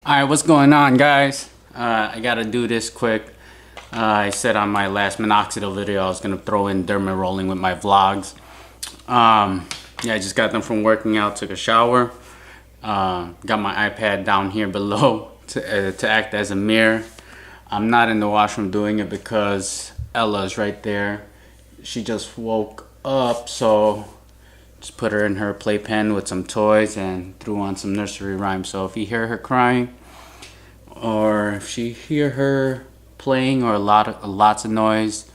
Alright, what's going on, guys? I gotta do this quick. I said on my last Minoxidil video I was gonna throw in Derma rolling with my vlogs. Yeah, I just got done from working out, took a shower. Got my iPad down here below to act as a mirror. I'm not in the washroom doing it because Ella's right there. She just woke up, so just put her in her playpen with some toys and threw on some nursery rhymes. So if you hear her crying, or if you hear her playing, or lots of noise,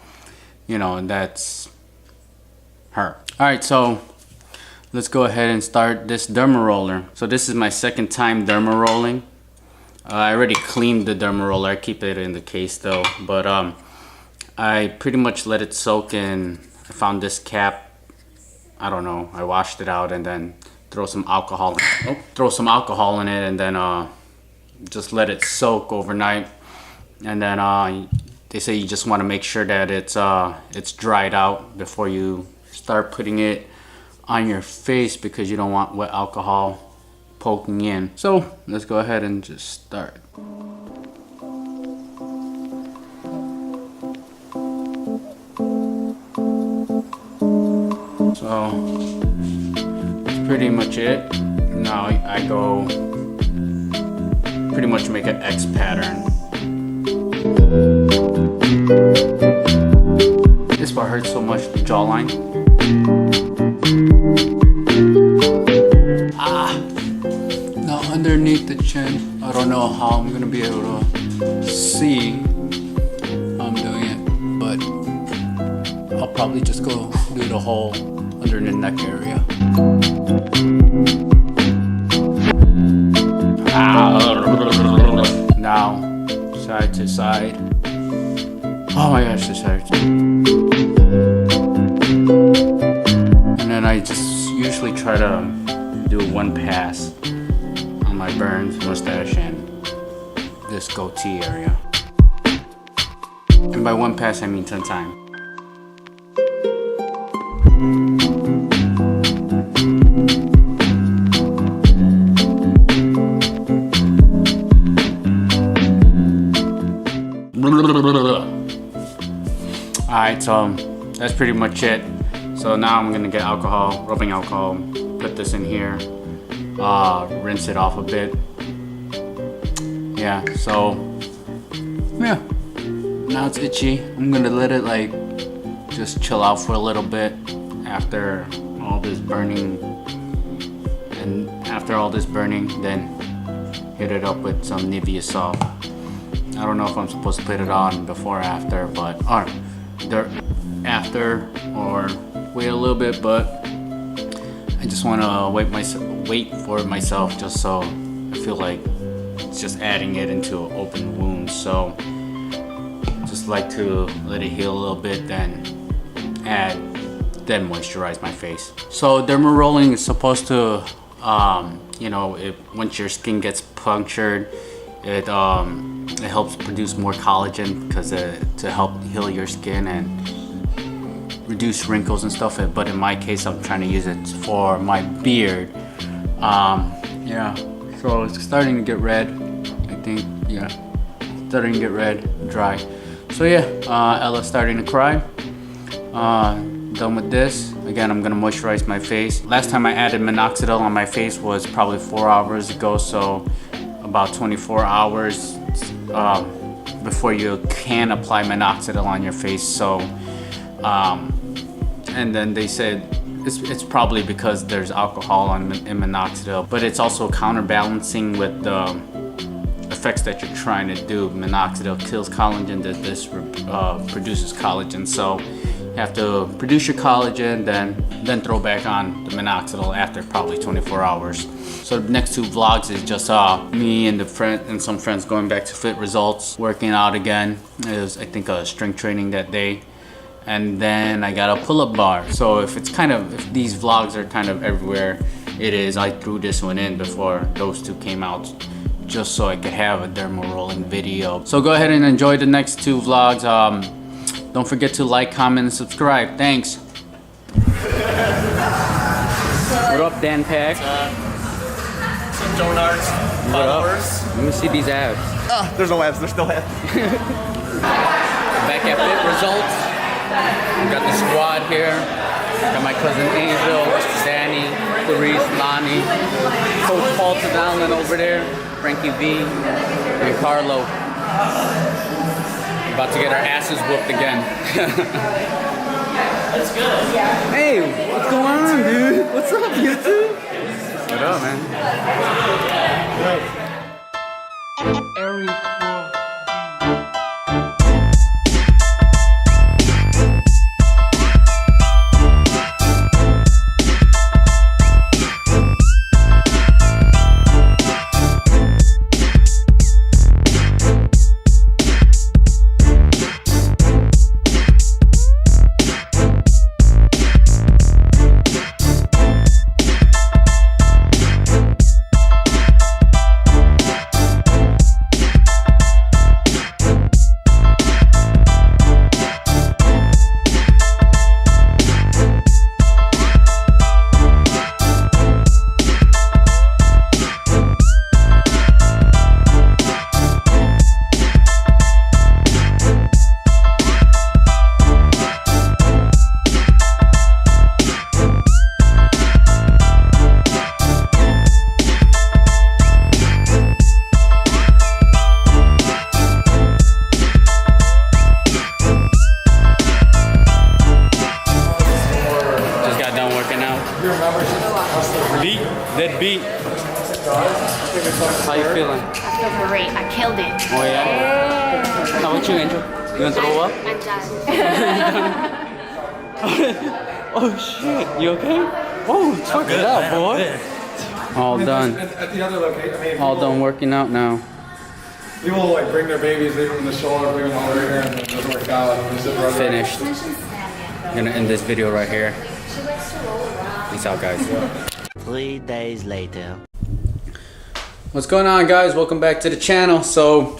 you know, that's her. Alright, so let's go ahead and start this Derma roller. So this is my second time Derma rolling. I already cleaned the Derma roller. I keep it in the case though, but I pretty much let it soak in. I found this cap. I don't know, I washed it out and then throw some alcohol in it, and then just let it soak overnight. And then they say you just want to make sure that it's dried out before you start putting it on your face, because you don't want wet alcohol poking in. So let's go ahead and just start. So that's pretty much it. Now I go pretty much make an X pattern. This part hurts so much, the jawline. Now underneath the chin, I don't know how I'm gonna be able to see how I'm doing it, but I'll probably just go do the whole under the neck area. Now, side to side. Oh my gosh, this hurts. And then I just usually try to do one pass on my burns, mustache, and this goatee area. And by one pass, I mean 10 times. Alright, so that's pretty much it. So now I'm gonna get alcohol, rubbing alcohol, put this in here, rinse it off a bit. Yeah, so yeah, now it's itchy. I'm gonna let it like just chill out for a little bit after all this burning, and after all this burning, then hit it up with some Nivea Soft. I don't know if I'm supposed to put it on before or after, but after or wait a little bit, but I just want to wait for it myself, just so I feel like it's just adding it into an open wound. So just like to let it heal a little bit, then moisturize my face. So Derma rolling is supposed to you know, once your skin gets punctured, it helps produce more collagen, because to help heal your skin and reduce wrinkles and stuff. But in my case, I'm trying to use it for my beard. Yeah, so it's starting to get red, I think. Yeah, starting to get red, dry. So yeah, Ella's starting to cry. Done with this. Again, I'm gonna moisturize my face. Last time I added Minoxidil on my face was probably 4 hours ago, so about 24 hours before you can apply Minoxidil on your face. So and then they said it's probably because there's alcohol in Minoxidil, but it's also counterbalancing with the effects that you're trying to do. Minoxidil kills collagen, this produces collagen. So you have to produce your collagen, then throw back on the Minoxidil after probably 24 hours. So the next two vlogs is just me and some friends going back to Fit Results, working out again. It was, I think, a strength training that day. And then I got a pull-up bar. So if these vlogs are kind of everywhere, it is. I threw this one in before those two came out, just so I could have a Derma rolling video. So go ahead and enjoy the next two vlogs. Don't forget to like, comment, and subscribe. Thanks. What up, Dan Pack? Some donuts. followers. Let me see these abs. There's no abs. There's no abs. Back at Fit Results. We got the squad here. Got my cousin Angel, Danny, Clarice, Lonnie, Coach Paul Tadalman over there, Frankie V, and Carlo. About to get our asses whooped again. That's good. Hey, what's going on, dude? What's up, YouTube? What up, man? That beat. How you feeling? I feel great. I killed it. Oh yeah? How about you, Angel? You gonna throw up? I'm done. Oh shit, you okay? Oh, fuck it up, boy. All done. At the other location, I mean, All done working out now. people like bring their babies, leave them in the shoulder, bring them all over here, and it doesn't work out. And just Finished. I'm gonna end this video right here. Peace out, guys. 3 days later. What's going on, guys? Welcome back to the channel. So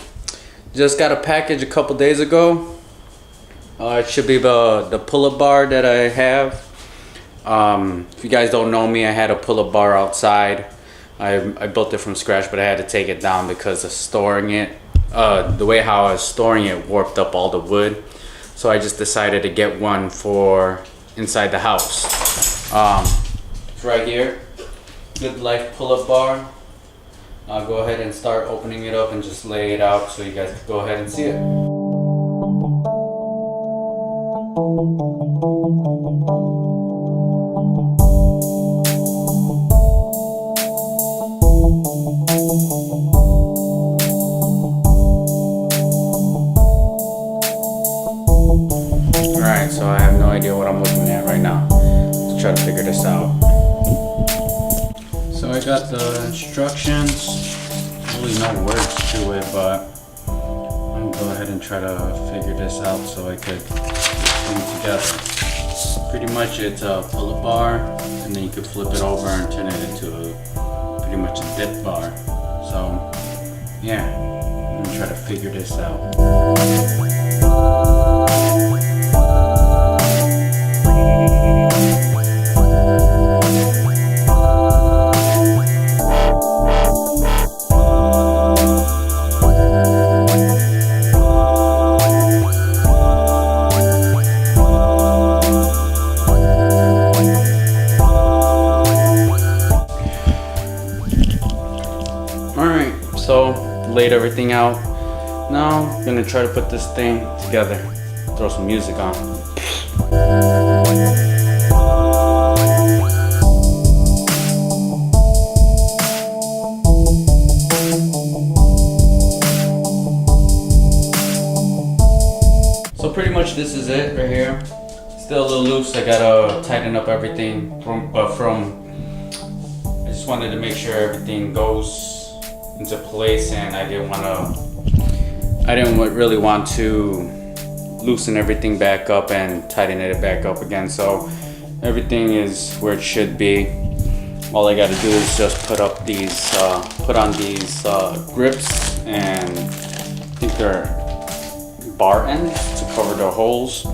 just got a package a couple days ago. It should be the pull-up bar that I have. If you guys don't know me, I had a pull-up bar outside. I built it from scratch, but I had to take it down because of storing it. The way how I was storing it warped up all the wood. So I just decided to get one for inside the house. It's right here. Good Life pull-up bar. I'll go ahead and start opening it up and just lay it out so you guys can go ahead and see it. Alright, so I have no idea what I'm looking at right now. Let's try to figure this out. So I got the instructions. Really no words to it, but I'm gonna go ahead and try to figure this out so I could put things together. Pretty much it's a pull-up bar, and then you could flip it over and turn it into pretty much a dip bar. So yeah, I'm gonna try to figure this out. Laid everything out. Now I'm gonna try to put this thing together. Throw some music on. So pretty much this is it right here. Still a little loose. I gotta tighten up everything I just wanted to make sure everything goes into place, and I didn't really want to loosen everything back up and tighten it back up again. So everything is where it should be. All I got to do is just put on these grips, and I think they're bar ends to cover the holes,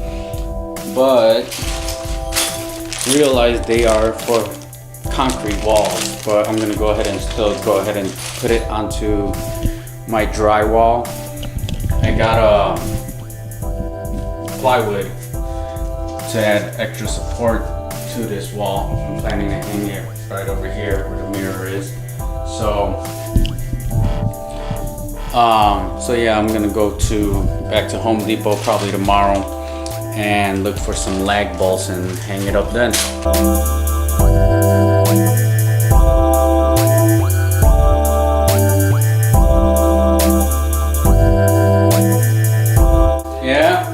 but realize they are for concrete walls, but I'm gonna go ahead and still go ahead and put it onto my drywall. I got plywood to add extra support to this wall. I'm planning to hang it right over here where the mirror is. So yeah, I'm gonna go back to Home Depot probably tomorrow and look for some lag bolts and hang it up then. Yeah.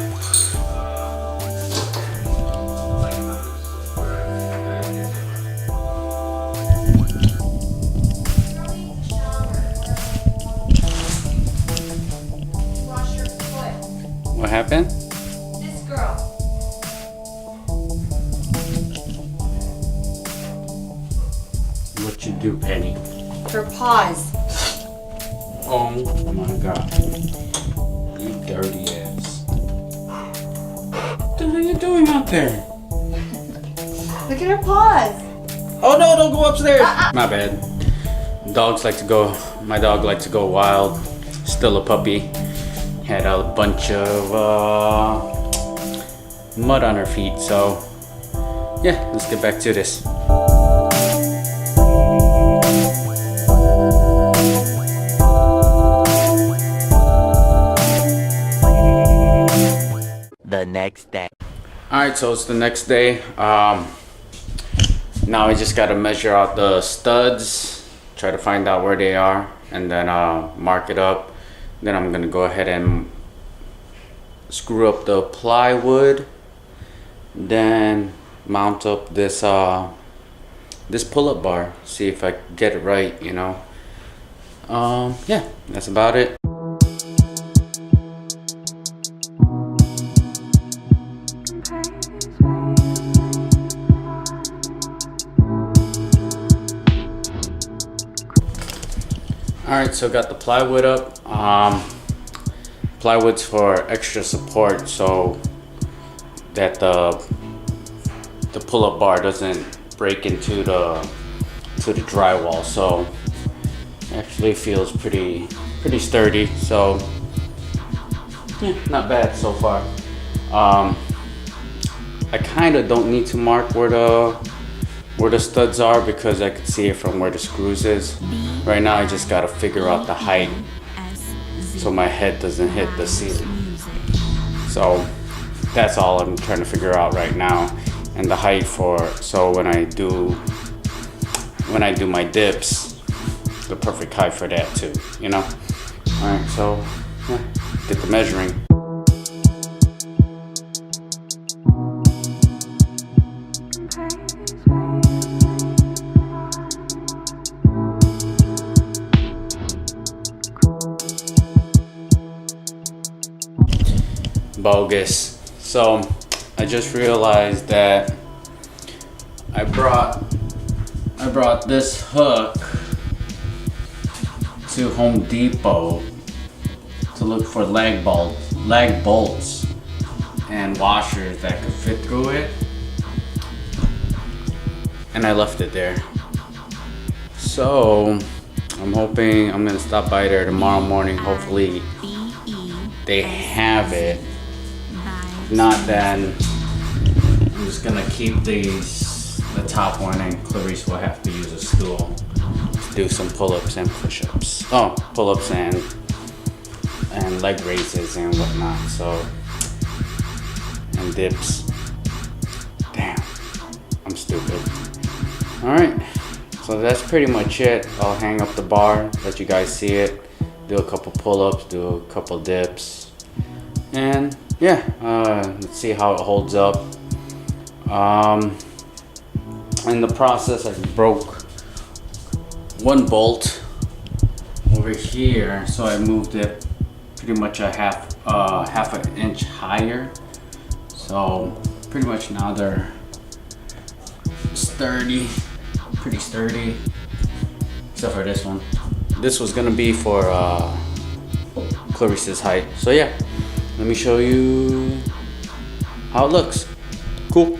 What happened? This girl. What you do, Penny? Her paws. Oh my god. You dirty ass. What the hell are you doing out there? Look at her paws. Oh no, don't go upstairs. My bad. Dogs like to go, my dog likes to go wild. Still a puppy. Had a bunch of mud on her feet, so yeah, let's get back to this. The next day. Alright, so it's the next day. Now I just gotta measure out the studs, try to find out where they are, and then mark it up. Then I'm gonna go ahead and screw up the plywood, then mount up this this pull-up bar, see if I can get it right, you know. Yeah, that's about it. Alright, so got the plywood up. Plywood's for extra support so that the pull-up bar doesn't break into the drywall. So actually feels pretty sturdy. So yeah, not bad so far. I kind of don't need to mark where the studs are because I can see it from where the screws is. Right now I just gotta figure out the height so my head doesn't hit the ceiling. So that's all I'm trying to figure out right now, and the height so when I do my dips, the perfect height for that too, you know. All right, so yeah, get the measuring. Bogus. So I just realized that I brought this hook to Home Depot to look for lag bolts and washers that could fit through it, and I left it there. So I'm hoping I'm gonna stop by there tomorrow morning. Hopefully they have it. If not, then I'm just gonna keep the top one, and Clarice will have to use a stool to do some pull-ups and push-ups. Oh, pull-ups and leg raises and whatnot. So, and dips. Damn, I'm stupid. All right, so that's pretty much it. I'll hang up the bar, let you guys see it, do a couple pull-ups, do a couple dips, and yeah, let's see how it holds up. In the process, I broke one bolt over here, so I moved it pretty much a half an inch higher. So pretty much now they're sturdy, pretty sturdy, except for this one. This was gonna be for Clarice's height. So yeah, let me show you how it looks. Cool.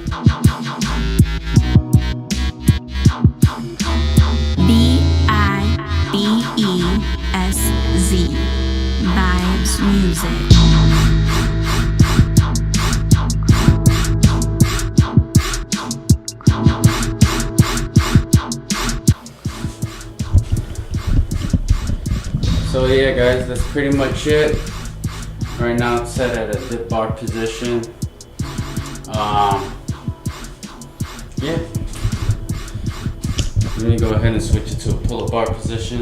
Vibes music. So yeah guys, that's pretty much it. Right now it's set at a dip bar position. Yeah. Let me go ahead and switch it to a pull-up bar position.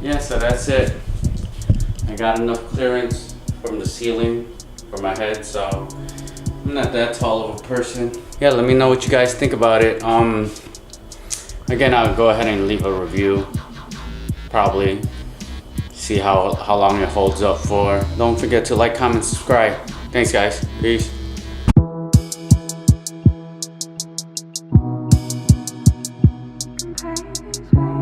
Yeah, so that's it. I got enough clearance from the ceiling for my head, so I'm not that tall of a person. Yeah, let me know what you guys think about it. Again, I'll go ahead and leave a review. Probably see how long it holds up for. Don't forget to like, comment, subscribe. Thanks guys. Peace. Okay.